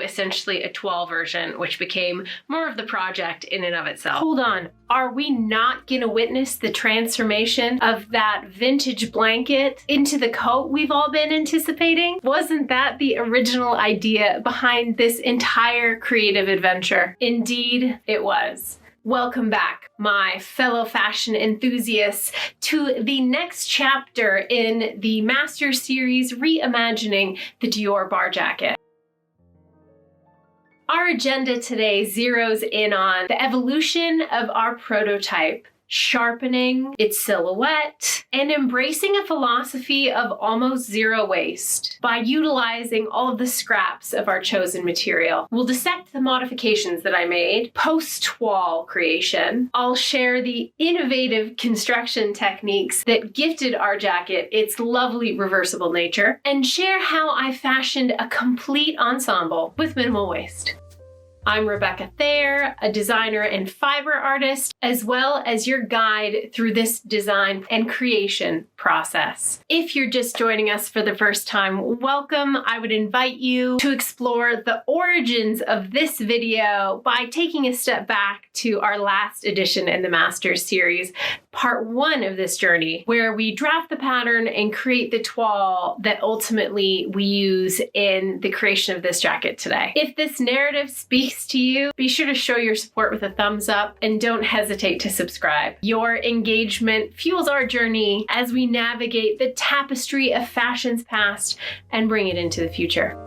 essentially a toile version, which became more of the project in and of itself. Hold on, are we not gonna witness the transformation of that vintage blanket into the coat we've all been anticipating? Wasn't that the original idea behind this entire creative adventure? Indeed, it was. Welcome back, my fellow fashion enthusiasts, to the next chapter in the Master Series Reimagining the Dior Bar Jacket. Our agenda today zeroes in on the evolution of our prototype, sharpening its silhouette, and embracing a philosophy of almost zero waste by utilizing all of the scraps of our chosen material. We'll dissect the modifications that I made post-toile creation. I'll share the innovative construction techniques that gifted our jacket its lovely reversible nature, and share how I fashioned a complete ensemble with minimal waste. I'm Rebecca Thayer, a designer and fiber artist, as well as your guide through this design and creation process. If you're just joining us for the first time, welcome. I would invite you to explore the origins of this video by taking a step back to our last edition in the Masters series, part 1 of this journey, where we draft the pattern and create the toile that ultimately we use in the creation of this jacket today. If this narrative speaks to you, be sure to show your support with a thumbs up and don't hesitate to subscribe. Your engagement fuels our journey as we navigate the tapestry of fashion's past and bring it into the future.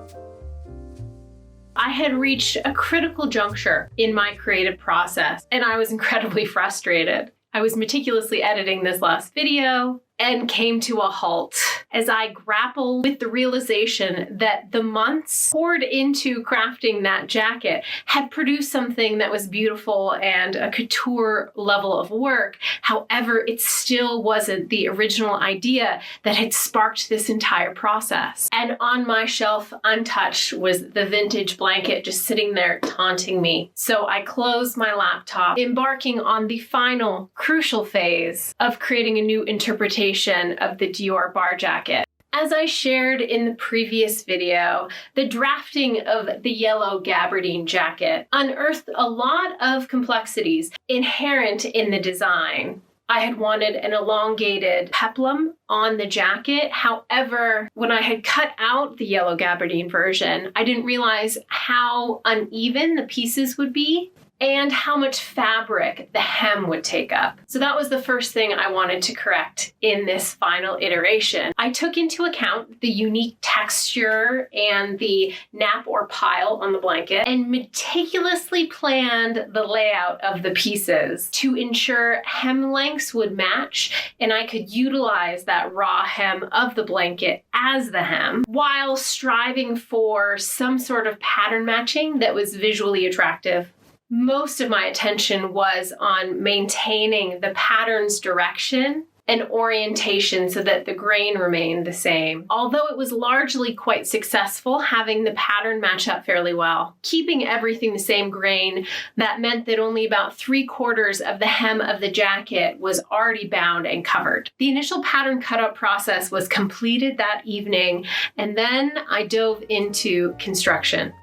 I had reached a critical juncture in my creative process, and I was incredibly frustrated. I was meticulously editing this last video and came to a halt as I grappled with the realization that the months poured into crafting that jacket had produced something that was beautiful and a couture level of work. However, it still wasn't the original idea that had sparked this entire process. And on my shelf, untouched, was the vintage blanket just sitting there taunting me. So I closed my laptop, embarking on the final crucial phase of creating a new interpretation of the Dior Bar Jacket. As I shared in the previous video, the drafting of the yellow gabardine jacket unearthed a lot of complexities inherent in the design. I had wanted an elongated peplum on the jacket. However, when I had cut out the yellow gabardine version, I didn't realize how uneven the pieces would be and how much fabric the hem would take up. So that was the first thing I wanted to correct in this final iteration. I took into account the unique texture and the nap or pile on the blanket and meticulously planned the layout of the pieces to ensure hem lengths would match and I could utilize that raw hem of the blanket as the hem while striving for some sort of pattern matching that was visually attractive. Most of my attention was on maintaining the pattern's direction and orientation so that the grain remained the same. Although it was largely quite successful having the pattern match up fairly well. Keeping everything the same grain, that meant that only about 3/4 of the hem of the jacket was already bound and covered. The initial pattern cutout process was completed that evening, and then I dove into construction.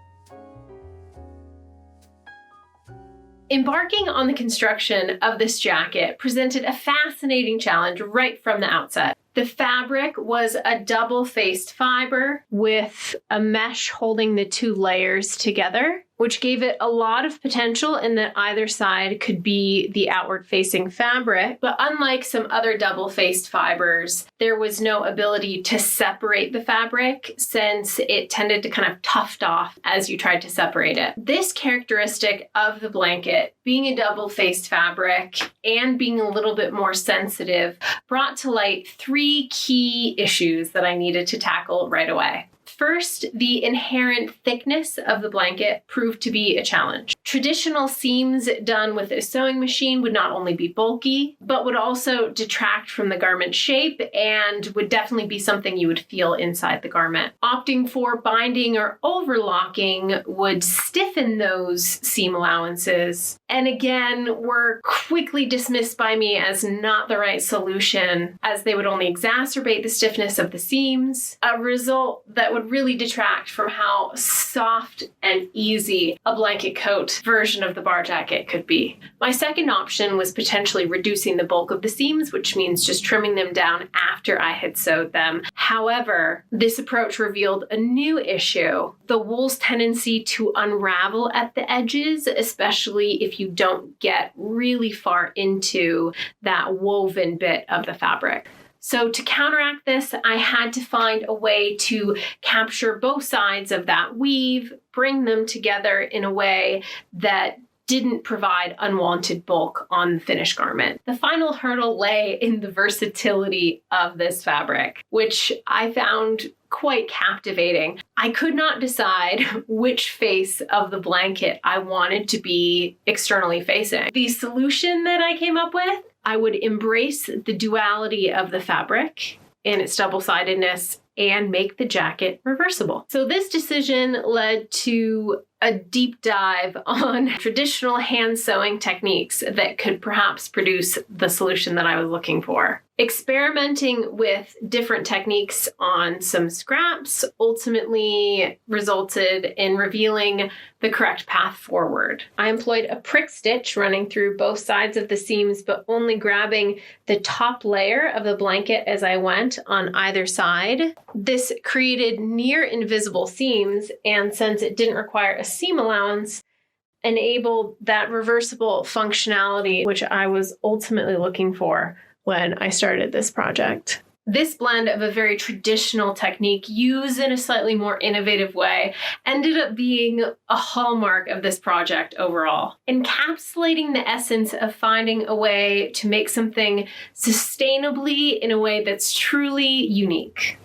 Embarking on the construction of this jacket presented a fascinating challenge right from the outset. The fabric was a double-faced fiber with a mesh holding the 2 layers together, which gave it a lot of potential in that either side could be the outward-facing fabric. But unlike some other double-faced fibers, there was no ability to separate the fabric since it tended to kind of tuft off as you tried to separate it. This characteristic of the blanket, being a double-faced fabric and being a little bit more sensitive, brought to light 3 key issues that I needed to tackle right away. First, the inherent thickness of the blanket proved to be a challenge. Traditional seams done with a sewing machine would not only be bulky, but would also detract from the garment shape and would definitely be something you would feel inside the garment. Opting for binding or overlocking would stiffen those seam allowances, and again, were quickly dismissed by me as not the right solution, as they would only exacerbate the stiffness of the seams, a result that would really detract from how soft and easy a blanket coat version of the bar jacket could be. My second option was potentially reducing the bulk of the seams, which means just trimming them down after I had sewed them. However, this approach revealed a new issue: the wool's tendency to unravel at the edges, especially if you don't get really far into that woven bit of the fabric. So to counteract this, I had to find a way to capture both sides of that weave, bring them together in a way that didn't provide unwanted bulk on the finished garment. The final hurdle lay in the versatility of this fabric, which I found quite captivating. I could not decide which face of the blanket I wanted to be externally facing. The solution that I came up with, I would embrace the duality of the fabric and its double-sidedness and make the jacket reversible. So this decision led to a deep dive on traditional hand sewing techniques that could perhaps produce the solution that I was looking for. Experimenting with different techniques on some scraps ultimately resulted in revealing the correct path forward. I employed a prick stitch running through both sides of the seams, but only grabbing the top layer of the blanket as I went on either side. This created near invisible seams, and since it didn't require a seam allowance, enabled that reversible functionality, which I was ultimately looking for when I started this project. This blend of a very traditional technique used in a slightly more innovative way ended up being a hallmark of this project overall, encapsulating the essence of finding a way to make something sustainably in a way that's truly unique.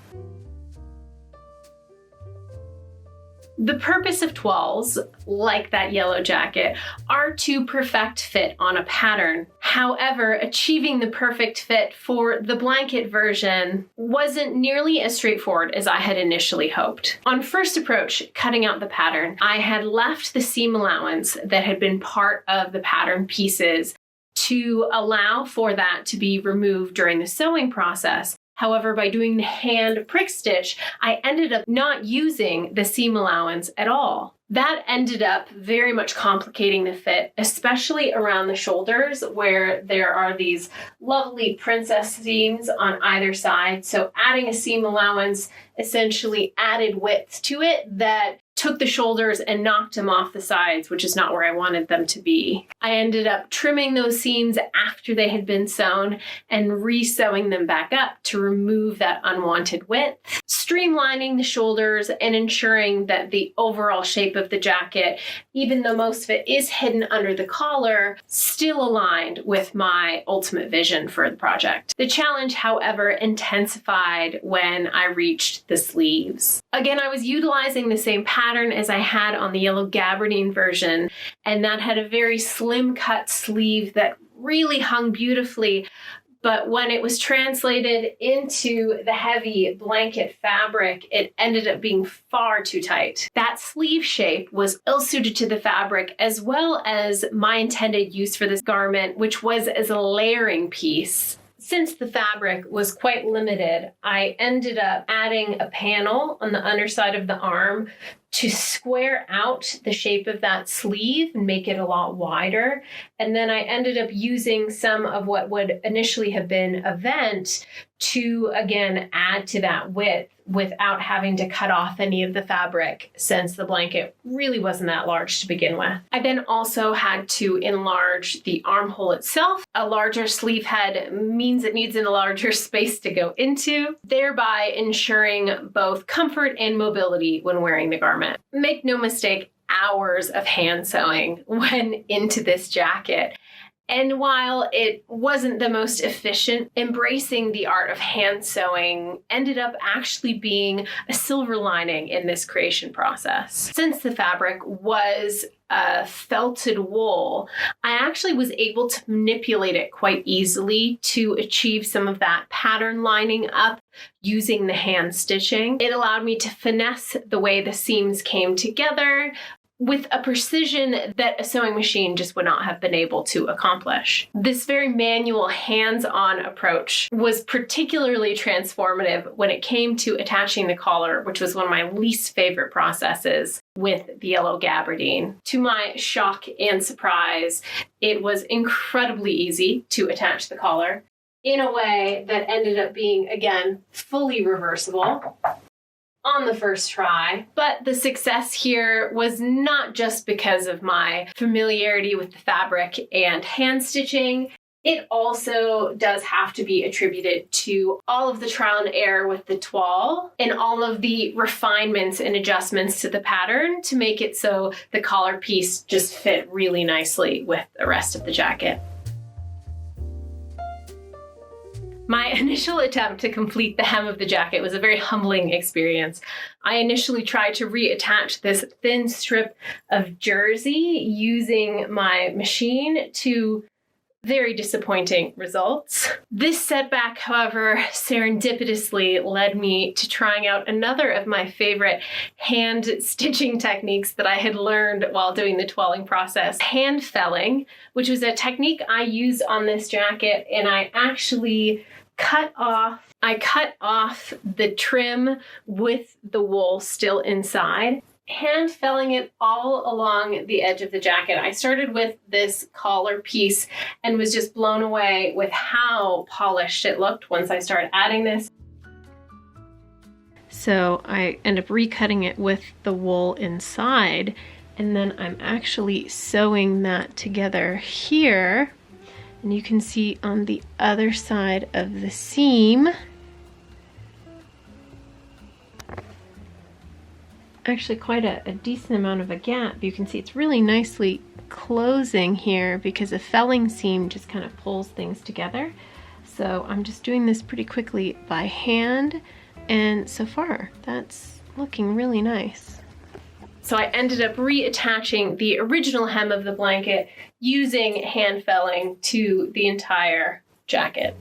The purpose of toiles, like that yellow jacket, are to perfect fit on a pattern. However, achieving the perfect fit for the blanket version wasn't nearly as straightforward as I had initially hoped. On first approach, cutting out the pattern, I had left the seam allowance that had been part of the pattern pieces to allow for that to be removed during the sewing process. However, by doing the hand prick stitch, I ended up not using the seam allowance at all. That ended up very much complicating the fit, especially around the shoulders where there are these lovely princess seams on either side. So adding a seam allowance essentially added width to it that took the shoulders and knocked them off the sides, which is not where I wanted them to be. I ended up trimming those seams after they had been sewn and re-sewing them back up to remove that unwanted width, streamlining the shoulders and ensuring that the overall shape of the jacket, even though most of it is hidden under the collar, still aligned with my ultimate vision for the project. The challenge, however, intensified when I reached the sleeves. Again, I was utilizing the same pattern as I had on the yellow gabardine version, and that had a very slim cut sleeve that really hung beautifully. But when it was translated into the heavy blanket fabric, it ended up being far too tight. That sleeve shape was ill-suited to the fabric, as well as my intended use for this garment, which was as a layering piece. Since the fabric was quite limited, I ended up adding a panel on the underside of the arm to square out the shape of that sleeve and make it a lot wider. And then I ended up using some of what would initially have been a vent to, again, add to that width without having to cut off any of the fabric, since the blanket really wasn't that large to begin with. I then also had to enlarge the armhole itself. A larger sleeve head means it needs a larger space to go into, thereby ensuring both comfort and mobility when wearing the garment. Make no mistake, hours of hand sewing went into this jacket. And while it wasn't the most efficient, embracing the art of hand sewing ended up actually being a silver lining in this creation process. Since the fabric was felted wool, I actually was able to manipulate it quite easily to achieve some of that pattern lining up using the hand stitching. It allowed me to finesse the way the seams came together with a precision that a sewing machine just would not have been able to accomplish. This very manual, hands-on approach was particularly transformative when it came to attaching the collar, which was one of my least favorite processes with the yellow gabardine. To my shock and surprise, it was incredibly easy to attach the collar in a way that ended up being, again, fully reversible on the first try. But the success here was not just because of my familiarity with the fabric and hand stitching. It also does have to be attributed to all of the trial and error with the toile and all of the refinements and adjustments to the pattern to make it so the collar piece just fit really nicely with the rest of the jacket. My initial attempt to complete the hem of the jacket was a very humbling experience. I initially tried to reattach this thin strip of jersey using my machine to very disappointing results. This setback, however, serendipitously led me to trying out another of my favorite hand stitching techniques that I had learned while doing the toiling process, hand felling, which was a technique I used on this jacket, and I actually cut off the trim with the wool still inside, hand felling it all along the edge of the jacket. I started with this collar piece and was just blown away with how polished it looked once I started adding this. So I end up recutting it with the wool inside, and then I'm actually sewing that together here. And you can see on the other side of the seam, actually quite a decent amount of a gap. You can see it's really nicely closing here because a felling seam just kind of pulls things together. So I'm just doing this pretty quickly by hand, and so far that's looking really nice. So I ended up reattaching the original hem of the blanket using hand felling to the entire jacket.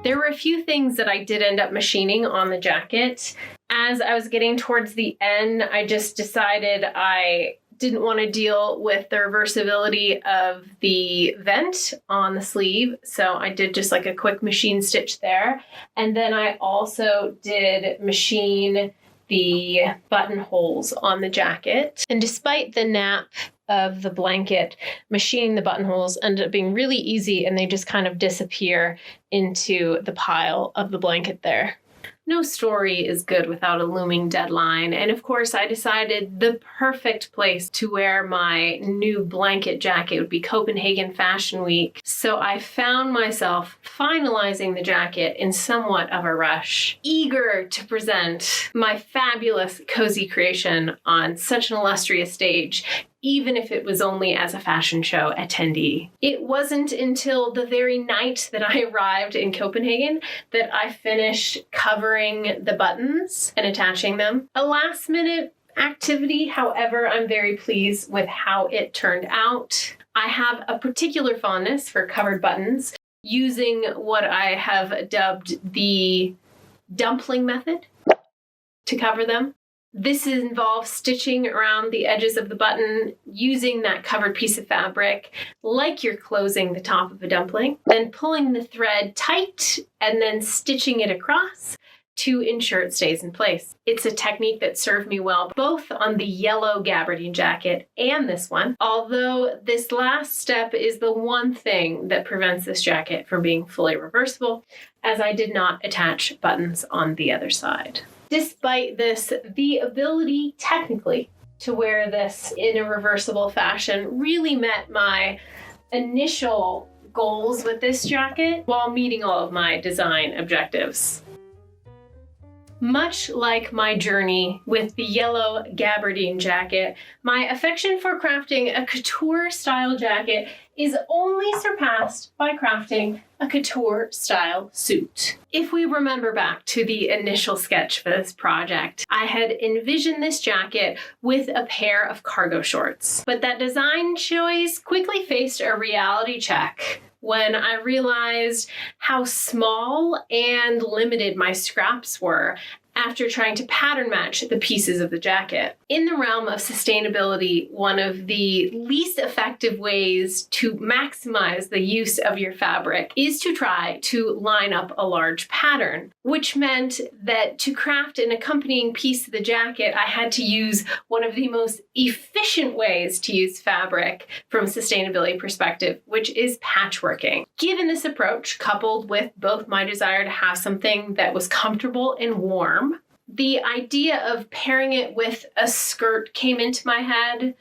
There were a few things that I did end up machining on the jacket. As I was getting towards the end, I just decided I didn't want to deal with the reversibility of the vent on the sleeve, so I did just like a quick machine stitch there. And then I also did machine the buttonholes on the jacket. And despite the nap of the blanket, machining the buttonholes ended up being really easy, and they just kind of disappear into the pile of the blanket there. No story is good without a looming deadline, and of course I decided the perfect place to wear my new blanket jacket would be Copenhagen Fashion Week. So I found myself finalizing the jacket in somewhat of a rush, eager to present my fabulous cozy creation on such an illustrious stage, even if it was only as a fashion show attendee. It wasn't until the very night that I arrived in Copenhagen that I finished covering the buttons and attaching them. A last minute activity, however, I'm very pleased with how it turned out. I have a particular fondness for covered buttons, using what I have dubbed the dumpling method to cover them. This involves stitching around the edges of the button using that covered piece of fabric like you're closing the top of a dumpling, then pulling the thread tight and then stitching it across to ensure it stays in place. It's a technique that served me well both on the yellow gabardine jacket and this one, although this last step is the one thing that prevents this jacket from being fully reversible, as I did not attach buttons on the other side. Despite this, the ability technically to wear this in a reversible fashion really met my initial goals with this jacket while meeting all of my design objectives. Much like my journey with the yellow gabardine jacket, my affection for crafting a couture-style jacket is only surpassed by crafting a couture-style suit. If we remember back to the initial sketch for this project, I had envisioned this jacket with a pair of cargo shorts, but that design choice quickly faced a reality check when I realized how small and limited my scraps were after trying to pattern match the pieces of the jacket. In the realm of sustainability, one of the least effective ways to maximize the use of your fabric is to try to line up a large pattern, which meant that to craft an accompanying piece of the jacket, I had to use one of the most efficient ways to use fabric from a sustainability perspective, which is patchworking. Given this approach, coupled with both my desire to have something that was comfortable and warm, the idea of pairing it with a skirt came into my head,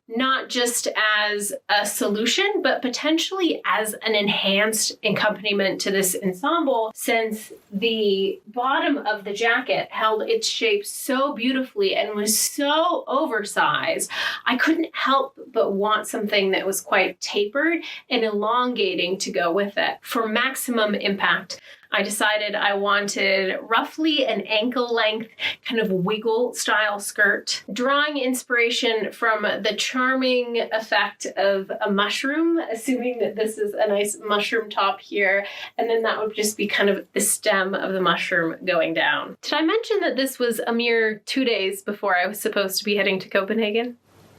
not just as a solution, but potentially as an enhanced accompaniment to this ensemble, since the bottom of the jacket held its shape so beautifully and was so oversized, I couldn't help but want something that was quite tapered and elongating to go with it. For maximum impact, I decided I wanted roughly an ankle length kind of wiggle style skirt, drawing inspiration from the charming effect of a mushroom, assuming that this is a nice mushroom top here, and then that would just be kind of the stem of the mushroom going down. Did I mention that this was a mere 2 days before I was supposed to be heading to Copenhagen?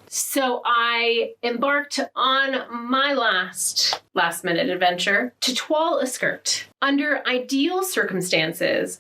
So I embarked on my last minute adventure to toile a skirt. Under ideal circumstances,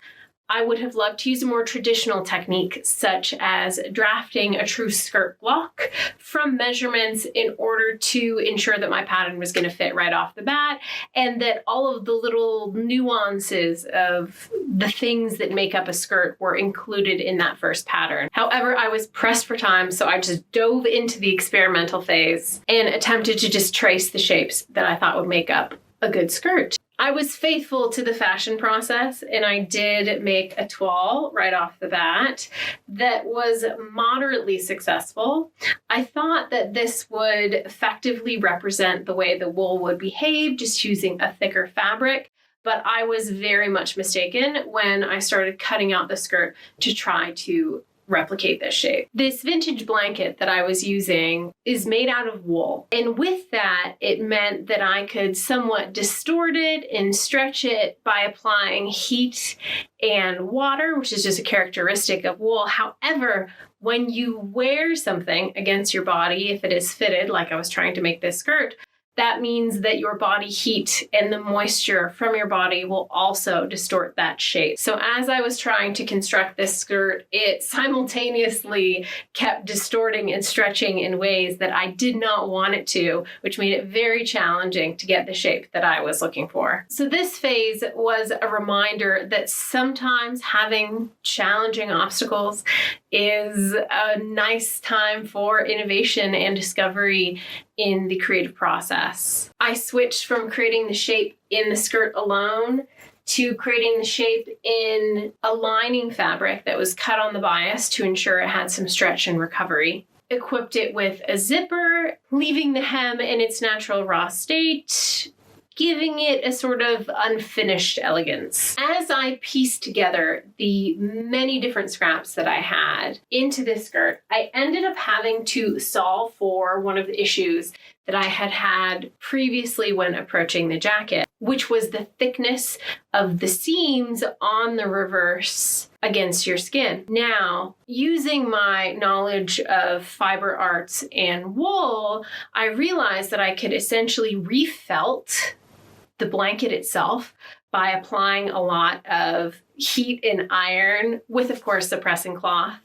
I would have loved to use a more traditional technique, such as drafting a true skirt block from measurements in order to ensure that my pattern was going to fit right off the bat, and that all of the little nuances of the things that make up a skirt were included in that first pattern. However, I was pressed for time, so I just dove into the experimental phase and attempted to just trace the shapes that I thought would make up a good skirt. I was faithful to the fashion process, and I did make a toile right off the bat that was moderately successful. I thought that this would effectively represent the way the wool would behave, just using a thicker fabric, but I was very much mistaken when I started cutting out the skirt to try to replicate this shape. This vintage blanket that I was using is made out of wool. And with that, it meant that I could somewhat distort it and stretch it by applying heat and water, which is just a characteristic of wool. However, when you wear something against your body, if it is fitted, like I was trying to make this skirt, that means that your body heat and the moisture from your body will also distort that shape. So as I was trying to construct this skirt, it simultaneously kept distorting and stretching in ways that I did not want it to, which made it very challenging to get the shape that I was looking for. So this phase was a reminder that sometimes having challenging obstacles is a nice time for innovation and discovery in the creative process. I switched from creating the shape in the skirt alone to creating the shape in a lining fabric that was cut on the bias to ensure it had some stretch and recovery. Equipped it with a zipper, leaving the hem in its natural raw state, giving it a sort of unfinished elegance. As I pieced together the many different scraps that I had into this skirt, I ended up having to solve for one of the issues that I had had previously when approaching the jacket, which was the thickness of the seams on the reverse against your skin. Now, using my knowledge of fiber arts and wool, I realized that I could essentially refelt the blanket itself by applying a lot of heat and iron with, of course, the pressing cloth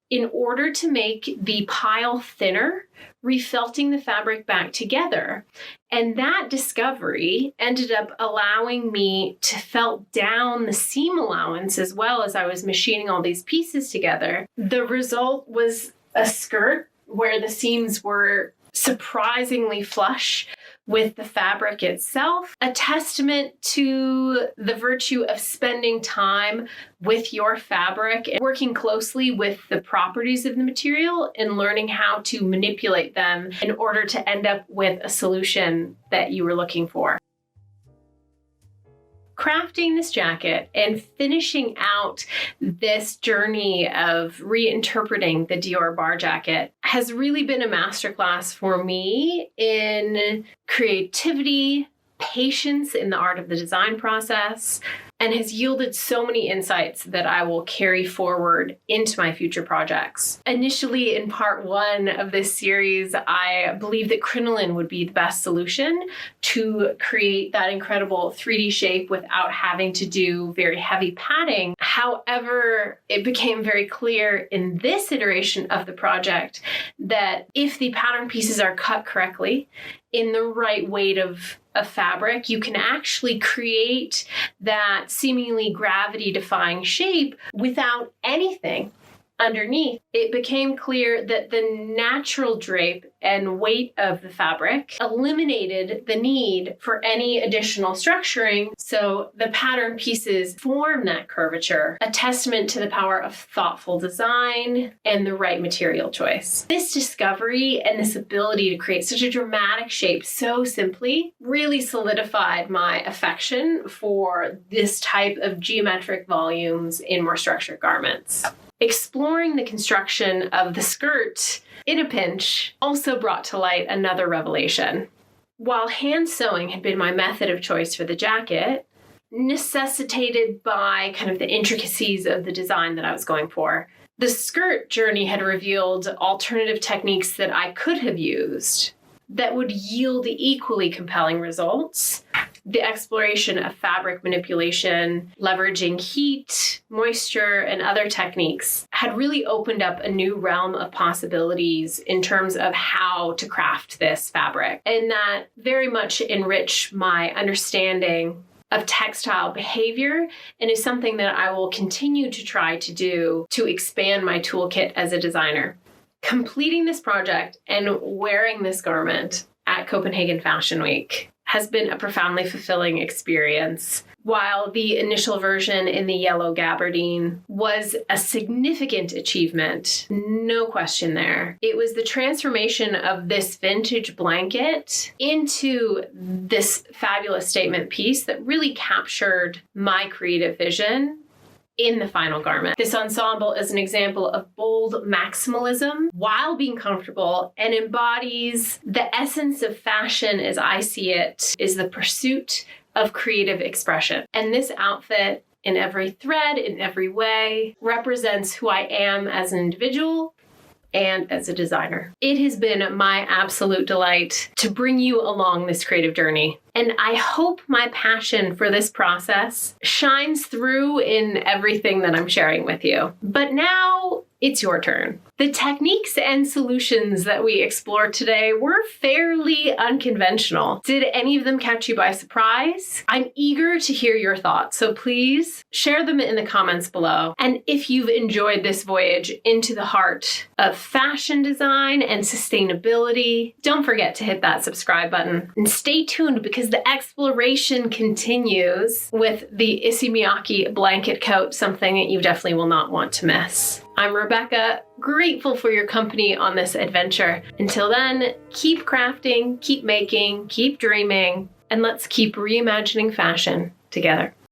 in order to make the pile thinner, refelting the fabric back together. And that discovery ended up allowing me to felt down the seam allowance as well as I was machining all these pieces together. The result was a skirt where the seams were surprisingly flush, with the fabric itself, a testament to the virtue of spending time with your fabric and working closely with the properties of the material and learning how to manipulate them in order to end up with a solution that you were looking for. Crafting this jacket and finishing out this journey of reinterpreting the Dior Bar Jacket has really been a masterclass for me in creativity, patience in the art of the design process, and has yielded so many insights that I will carry forward into my future projects. Initially, in part 1 of this series, I believed that crinoline would be the best solution to create that incredible 3D shape without having to do very heavy padding. However, it became very clear in this iteration of the project that if the pattern pieces are cut correctly, in the right weight of fabric, you can actually create that seemingly gravity-defying shape without anything underneath. It became clear that the natural drape and weight of the fabric eliminated the need for any additional structuring, so the pattern pieces form that curvature, a testament to the power of thoughtful design and the right material choice. This discovery and this ability to create such a dramatic shape so simply really solidified my affection for this type of geometric volumes in more structured garments. Exploring the construction of the skirt in a pinch also brought to light another revelation. While hand sewing had been my method of choice for the jacket, necessitated by kind of the intricacies of the design that I was going for, the skirt journey had revealed alternative techniques that I could have used that would yield equally compelling results. The exploration of fabric manipulation, leveraging heat, moisture, and other techniques had really opened up a new realm of possibilities in terms of how to craft this fabric. And that very much enriched my understanding of textile behavior and is something that I will continue to try to do to expand my toolkit as a designer. Completing this project and wearing this garment at Copenhagen Fashion Week has been a profoundly fulfilling experience. While the initial version in the yellow gabardine was a significant achievement, no question there, it was the transformation of this vintage blanket into this fabulous statement piece that really captured my creative vision in the final garment. This ensemble is an example of bold maximalism while being comfortable and embodies the essence of fashion as I see it, is the pursuit of creative expression. And this outfit, in every thread, in every way, represents who I am as an individual and as a designer. It has been my absolute delight to bring you along this creative journey. And I hope my passion for this process shines through in everything that I'm sharing with you. But now it's your turn. The techniques and solutions that we explored today were fairly unconventional. Did any of them catch you by surprise? I'm eager to hear your thoughts, so please share them in the comments below. And if you've enjoyed this voyage into the heart of fashion design and sustainability, don't forget to hit that subscribe button and stay tuned because the exploration continues with the Issey Miyake blanket coat, something that you definitely will not want to miss. I'm Rebecca, grateful for your company on this adventure. Until then, keep crafting, keep making, keep dreaming, and let's keep reimagining fashion together.